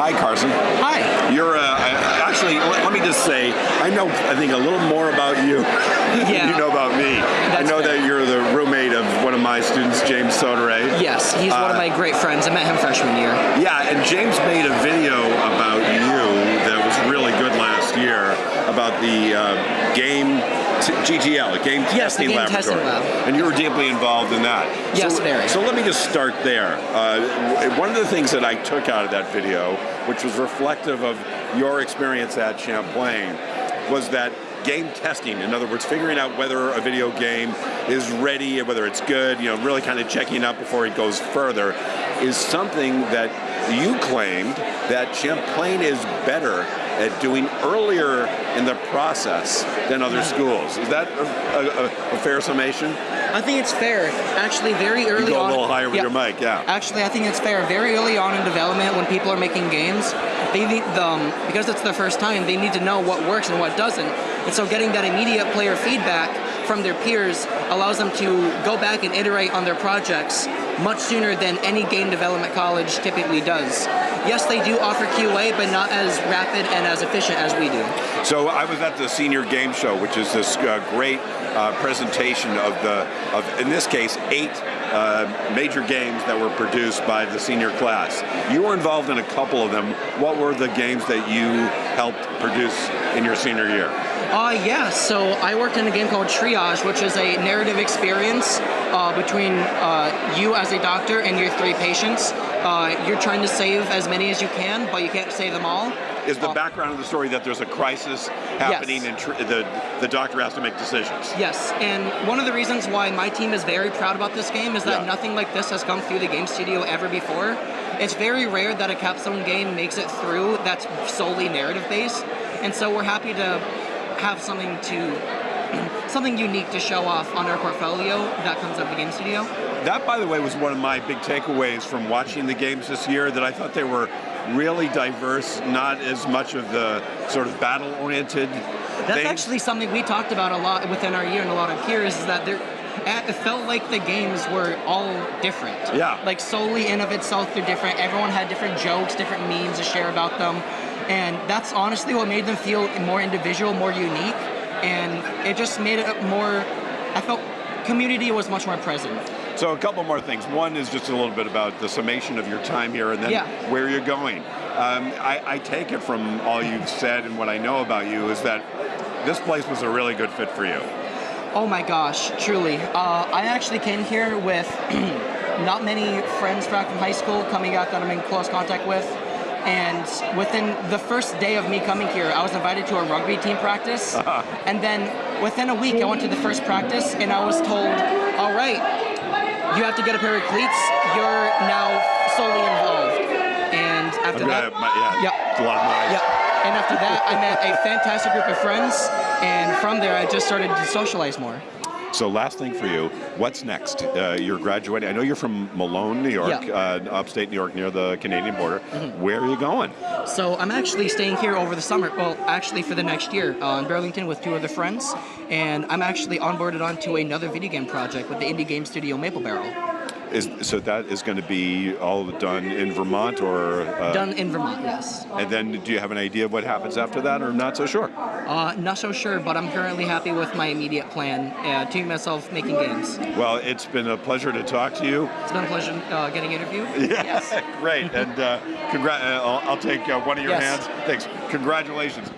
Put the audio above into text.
Hi, Carson. Hi. You're actually. Let me just say, I think a little more about you than you know about me. I know that you're the roommate of one of my students, James Soderay. Yes, he's one of my great friends. I met him freshman year. Yeah, and James made a video about you that was really good last year about the game GTL, Game Testing Laboratory. And you were deeply involved in that. Yes, very. So let me just start there. One of the things that I took out of that video, which was reflective of your experience at Champlain, was that game testing, in other words, figuring out whether a video game is ready, whether it's good, really kind of checking up before it goes further, is something that you claimed that Champlain is better at doing earlier in the process than other schools. Is that a fair summation? I think it's fair. Actually, very early on. You go a little higher with your mic, yeah. Actually, I think it's fair. Very early on in development, when people are making games, they need because it's their first time, they need to know what works and what doesn't. And so getting that immediate player feedback from their peers allows them to go back and iterate on their projects much sooner than any game development college typically does. Yes, they do offer QA, but not as rapid and as efficient as we do. So I was at the Senior Game Show, which is this great presentation of in this case, 8 major games that were produced by the senior class. You were involved in a couple of them. What were the games that you helped produce in your senior year? Yeah, so I worked in a game called Triage, which is a narrative experience between you as a doctor and your 3 patients. You're trying to save as many as you can, but you can't save them all. Is the background of the story that there's a crisis happening yes. and the doctor has to make decisions? Yes, and one of the reasons why my team is very proud about this game is that nothing like this has come through the game studio ever before. It's very rare that a capstone game makes it through that's solely narrative based, and so we're happy to have something unique to show off on our portfolio that comes out of the game studio. That, by the way, was one of my big takeaways from watching the games this year, that I thought they were really diverse, not as much of the sort of battle-oriented That's actually something we talked about a lot within our year and a lot of peers, is that it felt like the games were all different. Yeah. Like solely in of itself, they're different. Everyone had different jokes, different memes to share about them. And that's honestly what made them feel more individual, more unique. And it just made it more, I felt community was much more present. So a couple more things. One is just a little bit about the summation of your time here and then where you're going. I take it from all you've said and what I know about you is that this place was a really good fit for you. Oh my gosh, truly. I actually came here with not many friends back from high school coming out that I'm in close contact with. And within the first day of me coming here, I was invited to a rugby team practice. And then within a week, I went to the first practice and I was told, all right, you have to get a pair of cleats. You're now solely involved. And after that, it's a lot of noise. Yep. And after that, I met a fantastic group of friends. And from there, I just started to socialize more. So last thing for you, what's next? You're graduating. I know you're from Malone, New York, upstate New York, near the Canadian border. Where are you going? So I'm actually staying here over the summer. Well, actually for the next year in Burlington with 2 other friends. And I'm actually onboarded onto another video game project with the indie game studio Maple Barrel. So that is going to be all done in Vermont, or? Done in Vermont, yes. And then do you have an idea of what happens after that, or not so sure? Not so sure, but I'm currently happy with my immediate plan to myself making games. Well, it's been a pleasure to talk to you. It's been a pleasure getting interviewed. Yes, great. And I'll take one of your hands. Thanks. Congratulations.